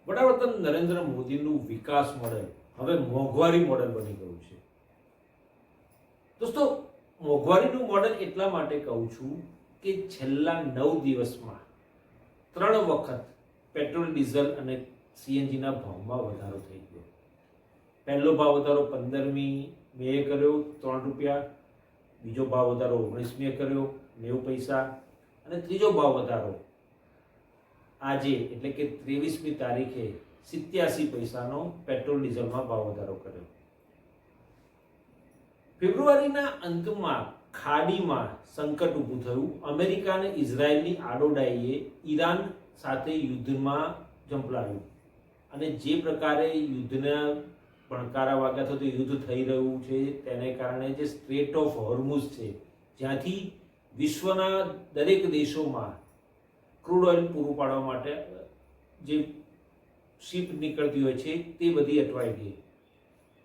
વડાપ્રધાન નરેન્દ્ર મોદીનું વિકાસ મોડેલ હવે મોંઘવારી મોડેલ બની ગયું છે. દોસ્તો, મોંઘવારીનું મોડેલ એટલા માટે કહું છું કે છેલ્લા 9 દિવસમાં 3 વખત પેટ્રોલ, ડીઝલ અને સીએનજીના ભાવમાં વધારો થઈ ગયો. પહેલો ભાવ વધારો 15મી મેએ કર્યો 3 રૂપિયા, બીજો ભાવ વધારો 19મીએ કર્યો 90 પૈસા અને ત્રીજો ભાવ વધારો આજે એટલે કે 23મી તારીખે 87 પૈસાનો પેટ્રોલ ડીઝલમાં ભાવ વધારો કર્યો. ફેબ્રુઆરીના અંતમાં ખાડીમાં સંકટ ઊભું થયું. અમેરિકા અને ઇઝરાયલની આડોડાઈએ ઈરાન સાથે યુદ્ધમાં ઝંપલાવ્યું અને જે પ્રકારે યુદ્ધના ભણકારા વાગ્યા થતો યુદ્ધ થઈ રહ્યું છે તેને કારણે જે સ્ટ્રેટ ઓફ હોર્મુઝ છે, જ્યાંથી વિશ્વના દરેક દેશોમાં ક્રૂડ ઓઇલ પૂરું પાડવા માટે જે શિપ નીકળતી હોય છે તે બધી અટવાઈ ગઈ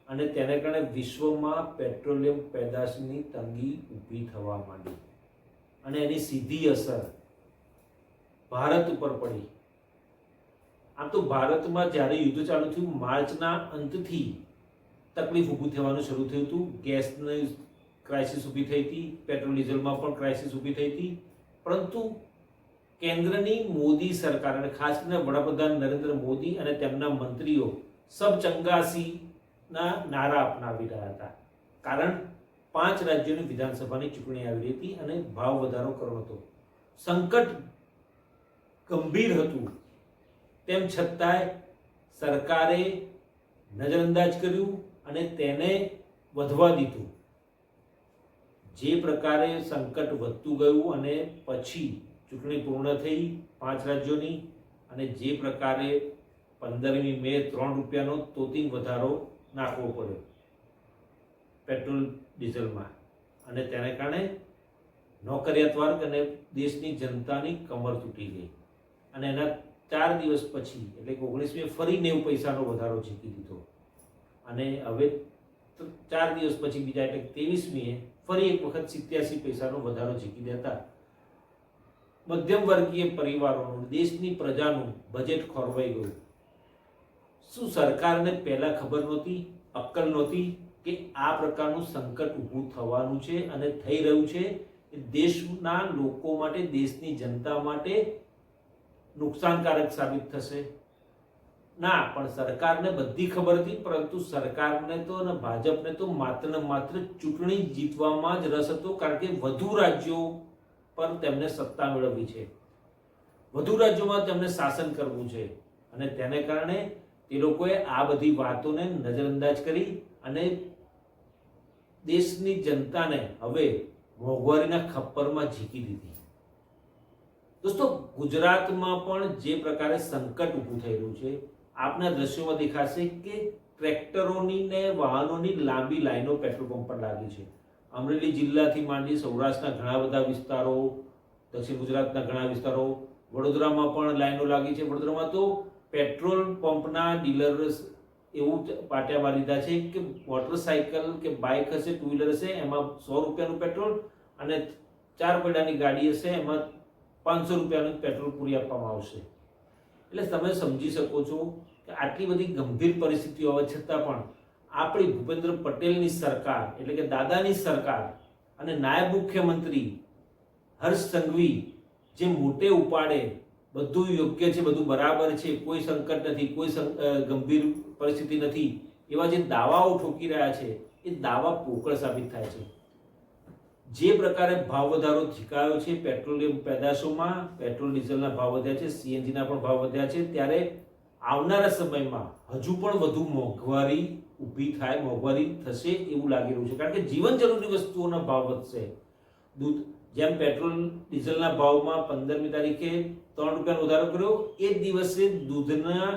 અને તેને કારણે વિશ્વમાં પેટ્રોલિયમ પેદાશની તંગી ઊભી થવા માંડી અને એની સીધી અસર ભારત ઉપર પડી. આમ તો ભારતમાં જ્યારે યુદ્ધ ચાલુ થયું માર્ચના અંતથી તકલીફ ઊભી થવાનું શરૂ થયું હતું. ગેસની ક્રાઇસિસ ઊભી થઈ હતી, પેટ્રોલ ડીઝલમાં પણ ક્રાઇસિસ ઊભી થઈ હતી, પરંતુ કેન્દ્રની મોદી સરકાર અને ખાસ કરીને વડાપ્રધાન નરેન્દ્ર મોદી અને તેમના મંત્રીઓ સબ ચંગાસીના નારા અપનાવી રહ્યા હતા. કારણ 5 રાજ્યોની વિધાનસભાની ચૂંટણી આવી રહી હતી અને ભાવ વધારો કરવો હતો. સંકટ ગંભીર હતું, તેમ છતાંય સરકારે નજરઅંદાજ કર્યું અને તેને વધવા દીધું. જે પ્રકારે સંકટ વધતું ગયું અને પછી ચૂંટણી પૂર્ણ થઈ 5 રાજ્યોની અને જે પ્રકારે 15મી મે 3 રૂપિયાનો તોતિંગ વધારો નાખવો પડ્યો પેટ્રોલ ડીઝલમાં અને તેને કારણે નોકરિયાત વર્ગ અને દેશની જનતાની કમર તૂટી ગઈ અને એના 4 દિવસ પછી એટલે કે 19મીએ ફરી 90 પૈસાનો વધારો ઝીકી દીધો અને હવે 4 દિવસ પછી બીજા એટલે 23મીએ ફરી એક વખત 87 પૈસાનો વધારો ઝીકી દેતા મધ્યમ વર્ગીય પરિવારોનું, દેશની પ્રજાનું બજેટ ખોરવાઈ ગયું. શું સરકારને પહેલા ખબર નહોતી, અક્કલ નહોતી કે આ પ્રકારનું સંકટ ઊભું થવાનું છે અને થઈ રહ્યું છે? દેશના લોકો માટે, દેશની જનતા માટે નુકસાનકારક સાબિત થશે? ના, પણ સરકારને બધી ખબર હતી, પરંતુ સરકારને તો અને ભાજપને તો માત્ર ને માત્ર ચૂંટણી જીતવામાં જ રસ હતો, કારણ કે વધુ રાજ્યો પર તેમને સત્તા મેળવવી છે, વધુ રાજ્યોમાં તેમને શાસન કરવું છે અને તેને કારણે તે લોકોએ આ બધી વાતોને નજરઅંદાજ કરી અને દેશની જનતાને હવે મોંઘવારીના ખપ્પરમાં ઝીકી દીધી. દોસ્તો, ગુજરાતમાં પણ જે પ્રકારે સંકટ ઊભું થઈ રહ્યું છે, આપના દ્રશ્યોમાં દેખાશે કે ટ્રેક્ટરોની ને વાહનોની લાંબી લાઈનો પેટ્રોલ પંપ પર લાગી છે. અમરેલી જિલ્લાથી માંડી સૌરાષ્ટ્રના ઘણા બધા વિસ્તારો, દક્ષિણ ગુજરાતના ઘણા વિસ્તારો, વડોદરામાં પણ લાઈનો લાગી છે. વડોદરામાં તો પેટ્રોલ પંપના ડીલર્સ એવું પાટિયા લીધા છે કે મોટરસાઇકલ કે બાઇક હશે, 2 વ્હીલર હશે, એમાં 100 રૂપિયાનું પેટ્રોલ અને 4 પૈડાની ગાડી હશે એમાં 500 રૂપિયાનું પેટ્રોલ પૂરી આપવામાં આવશે. એટલે તમે સમજી શકો છો કે આટલી બધી ગંભીર પરિસ્થિતિઓ હોવા છતાં પણ આપણી ભૂપેન્દ્ર પટેલની સરકાર એટલે કે દાદાની સરકાર અને નાયબ મુખ્યમંત્રી હર્ષ સંઘવી જે મોટે ઉપાડે બધું યોગ્ય છે, બધું બરાબર છે, કોઈ સંકટ નથી, કોઈ ગંભીર પરિસ્થિતિ નથી, એવા જે દાવાઓ ઠોકી રહ્યા છે એ દાવા પોકળ સાબિત થાય છે. જે પ્રકારે ભાવ વધારો ઝીકાયો છે પેટ્રોલિયમ પેદાશોમાં, પેટ્રોલ ડીઝલના ભાવ વધ્યા છે, સીએનજીના પણ ભાવ વધ્યા છે, ત્યારે આવનારા સમયમાં હજુ પણ વધુ મોંઘવારી ઊભી થાય, મોંઘવારી થશે એવું લાગી રહ્યું છે. કારણ કે જીવન જરૂરી વસ્તુઓના ભાવ વધશે. દૂધ, જેમ પેટ્રોલ ડીઝલના ભાવમાં 15મી તારીખે 3 રૂપિયાનો વધારો કર્યો, એ જ દિવસે દૂધના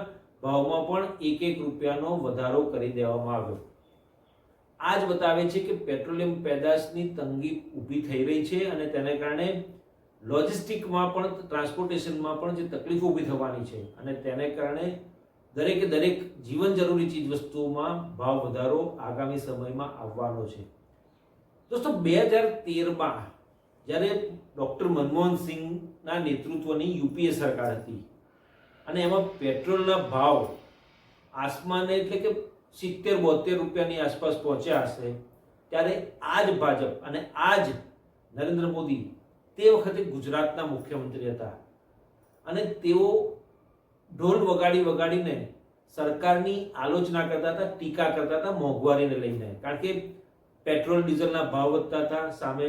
ભાવમાં પણ 1 રૂપિયાનો વધારો કરી દેવામાં આવ્યો. આ જ બતાવે છે કે પેટ્રોલિયમ પેદાશની તંગી ઊભી થઈ રહી છે અને તેને કારણે લોજિસ્ટિકમાં પણ, ટ્રાન્સપોર્ટેશનમાં પણ જે તકલીફો ઊભી થવાની છે અને તેને કારણે દરેકે દરેક જીવન જરૂરી ચીજ વસ્તુઓમાં ભાવ વધારો આગામી સમયમાં આવવાનો છે. દોસ્તો, 2013માં જ્યારે ડૉક્ટર મનમોહન સિંહના નેતૃત્વની યુપીએ સરકાર હતી અને એમાં પેટ્રોલના ભાવ આસમાને એટલે કે 70-72 રૂપિયાની આસપાસ પહોંચ્યા હશે, ત્યારે આ જ ભાજપ અને આ જ નરેન્દ્ર મોદી તે વખતે ગુજરાતના મુખ્યમંત્રી હતા અને તેઓ ઢોલ વગાડીને સરકારની આલોચના કરતા હતા, ટીકા કરતા હતા મોંઘવારીને લઈને. કારણ કે પેટ્રોલ ડીઝલના ભાવ વધતા હતા, સામે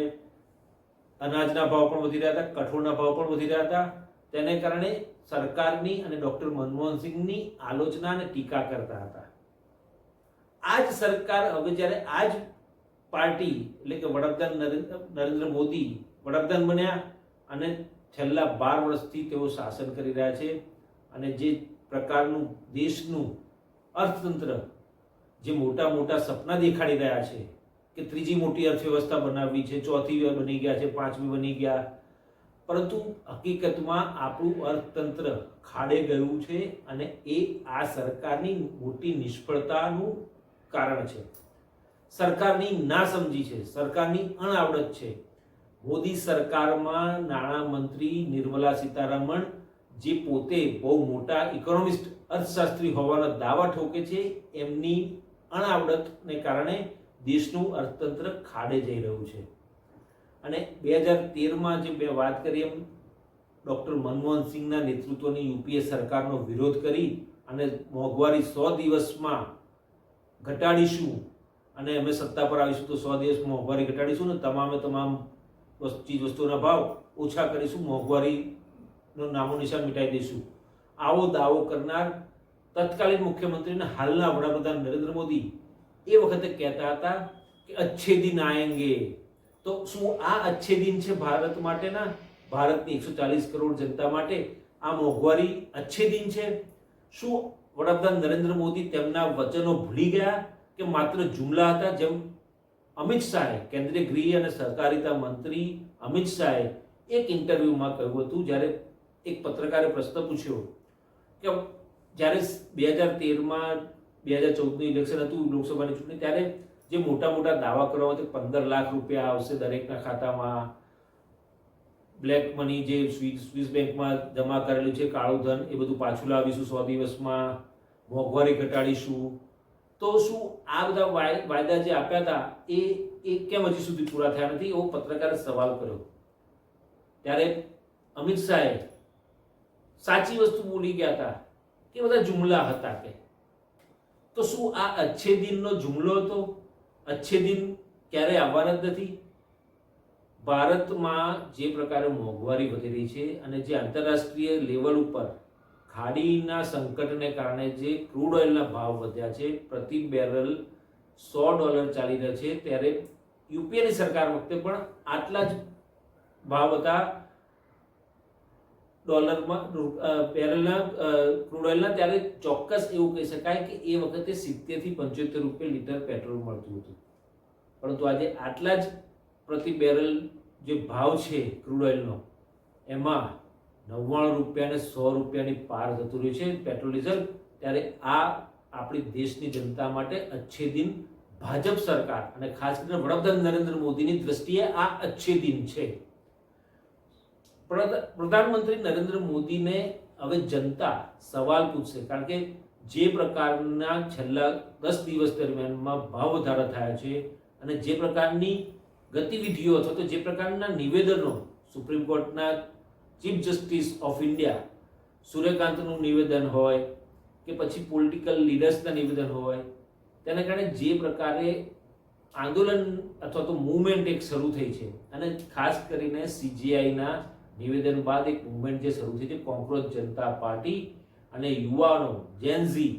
અનાજના ભાવ પણ વધી રહ્યા હતા, કઠોળના ભાવ પણ વધી રહ્યા હતા. તેને કારણે સરકારની અને ડોક્ટર મનમોહનસિંહની આલોચના અને ટીકા કરતા હતા. આ જ સરકાર હવે જ્યારે આ જ પાર્ટી એટલે કે વડાપ્રધાન નરેન્દ્ર મોદી વડાપ્રધાન બન્યા અને છેલ્લા 12 વર્ષથી તેઓ શાસન કરી રહ્યા છે અને જે પ્રકારનું દેશનું અર્થતંત્ર જે મોટા મોટા સપના દેખાડી રહ્યા છે કે ત્રીજી મોટી અર્થવ્યવસ્થા બનાવવી છે, ચોથી બની ગયા છે, પાંચમી બની ગયા, પરંતુ હકીકતમાં આપણું અર્થતંત્ર ખાડે ગયું છે અને એ આ સરકારની મોટી નિષ્ફળતાનું કારણ છે. સરકારની નાસમજી છે, સરકારની અણઆવડત છે. મોદી સરકારમાં નાણાં મંત્રી નિર્મલા સીતારમણ જે પોતે બહુ મોટા ઇકોનોમિસ્ટ અર્થશાસ્ત્રી હોવાના દાવા ઠોકે છે, એમની અણઆવડતને કારણે દેશનું અર્થતંત્ર ખાડે જઈ રહ્યું છે. અને 2013માં જે મેં વાત કરી એમ ડૉક્ટર મનમોહનસિંહના નેતૃત્વની યુપીએ સરકારનો વિરોધ કરી અને મોંઘવારી 100 દિવસમાં ઘટાડીશું અને અમે સત્તા પર આવીશું તો 100 દિવસમાં મોંઘવારી ઘટાડીશું ને તમામ ચીજ વસ્તુઓના ભાવ ઓછા કરીશું, મોંઘવારીનું નામો નિશાન મિટાઈ દઈશું, આવો દાવો કરનાર તત્કાલીન મુખ્યમંત્રી અને હાલના વડાપ્રધાન નરેન્દ્ર મોદી એ વખતે કહેતા હતા કે અચ્છે દિન આએંગે. તો શું આ અચ્છે દિન છે ભારત માટેના, ભારતની 140 કરોડ જનતા માટે આ મોંઘવારી અચ્છે દિન છે? શું વડાપ્રધાન નરેન્દ્ર મોદી તેમના વચનો ભૂલી ગયા કે માત્ર જુમલા હતા? જેમ અમિત શાહે, કેન્દ્રીય ગૃહ અને સહકારિતા મંત્રી અમિત શાહે એક ઇન્ટરવ્યુમાં કહ્યું હતું, જ્યારે એક પત્રકારે પ્રશ્ન પૂછ્યો કે જ્યારે 2013માં 2014નું ઇલેક્શન હતું, લોકસભાની ચૂંટણી, ત્યારે જે મોટા મોટા દાવા કરવામાં હતા 15 લાખ રૂપિયા આવશે દરેકના ખાતામાં, બ્લેક મની જે સ્વિસ બેંકમાં જમા કરેલું છે કાળું ધન એ બધું પાછું લાવીશું 100 દિવસમાં, મોંઘવારી ઘટાડીશું, તો શું આ બધા વાયદા જે આપ્યા હતા એ કેમ હજી સુધી પૂરા થયા નથી? એવો પત્રકારે સવાલ કર્યો. ત્યારે અમિત શાહે સાચી વસ્તુ બોલી ગયા હતા કે બધા જુમલા હતા. કે તો શું આ અચ્છે દિનનો જુમલો હતો? અચ્છે દિન ક્યારેય આવવાના જ નથી. ભારતમાં જે પ્રકારે મોંઘવારી વધી રહી છે અને જે આંતરરાષ્ટ્રીય લેવલ ઉપર ખાડીના સંકટને કારણે જે ક્રૂડ ઓઇલના ભાવ વધ્યા છે, પ્રતિ બેરલ $100 ચાલી રહ્યા છે, ત્યારે યુપીએની સરકાર વખતે પણ આટલા જ ભાવ હતા ડોલરમાં બેરલના ક્રૂડ ઓઇલના. ત્યારે ચોક્કસ એવું કહી શકાય કે એ વખતે 70 થી 75 રૂપિયા લીટર પેટ્રોલ મળતું હતું. પરંતુ આજે આટલા જ પ્રતિ બેરલ જે ભાવ છે ક્રૂડ ઓઇલનો, એમાં 99 રૂપિયા અને 100 રૂપિયાની પાર થતું રહ્યું છે પેટ્રોલ ડીઝલ. ત્યારે આ આપણી દેશની જનતા માટે અચ્છે દિન ભાજપ સરકાર અને ખાસ કરીને વડાપ્રધાન નરેન્દ્ર મોદીની દ્રષ્ટિએ આ અચ્છે દિન છે. પ્રધાનમંત્રી નરેન્દ્ર મોદીને હવે જનતા સવાલ પૂછશે, કારણ કે જે પ્રકારના છેલ્લા 10 દિવસ દરમિયાનમાં ભાવ વધારા થયા છે અને જે પ્રકારની ગતિવિધિઓ અથવા તો જે પ્રકારના નિવેદનો સુપ્રીમ કોર્ટના ચીફ જસ્ટિસ ઓફ ઇન્ડિયા સૂર્યકાંતનું નિવેદન હોય કે પછી પોલિટિકલ લીડર્સના નિવેદન હોય, તેને કારણે જે પ્રકારે આંદોલન અથવા તો મૂવમેન્ટ એક શરૂ થઈ છે અને ખાસ કરીને CJIના નિવેદન બાદ એક મૂવમેન્ટ જે શરૂ થઈ છે, કોંગ્રેસ જનતા પાર્ટી અને યુવાનો જેનઝી,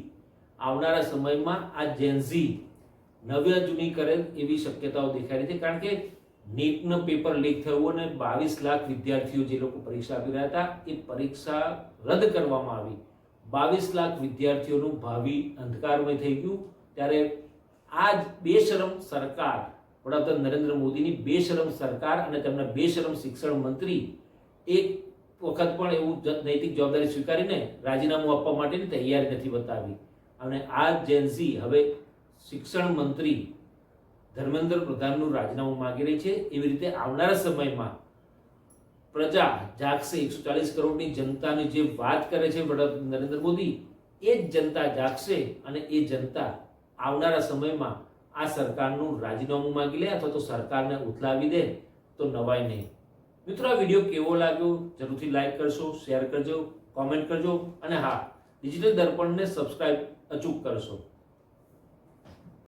આવનારા સમયમાં આ જેનઝી નવ્યા જૂની કરે એવી શક્યતાઓ દેખાઈ રહી છે. કારણ કે નીટનું પેપર લીક થયું અને 22 લાખ વિદ્યાર્થીઓ જે લોકો પરીક્ષા આપી રહ્યા હતા એ પરીક્ષા રદ કરવામાં આવી. 22 લાખ વિદ્યાર્થીઓનું ભાવિ અંધકારમય થઈ ગયું. ત્યારે આ જ બેશરમ સરકાર, વડાપ્રધાન નરેન્દ્ર મોદીની બેશરમ સરકાર અને તેમના બેશરમ શિક્ષણ મંત્રી એક વખત પણ એવું નૈતિક જવાબદારી સ્વીકારીને રાજીનામું આપવા માટેની તૈયારી નથી બતાવી. અને આ જેનઝી હવે શિક્ષણ મંત્રી ધર્મેન્દ્ર પ્રધાનનું રાજીનામું માંગી રહી છે. એવી રીતે આવનારા સમયમાં પ્રજા જાગશે, 140 કરોડની જનતાની જે વાત કરે છે વડાપ્રધાન નરેન્દ્ર મોદી, એ જ જનતા જાગશે અને એ જનતા આવનારા સમયમાં આ સરકારનું રાજીનામું માંગી લે અથવા તો સરકારને ઉથલાવી દે તો નવાય નહીં. મિત્રો, આ વિડીયો કેવો લાગ્યો જરૂરથી લાઈક કરશો, શેર કરજો, કોમેન્ટ કરજો અને હા, ડિજિટલ દર્પણને સબસ્ક્રાઇબ અચૂક કરશો.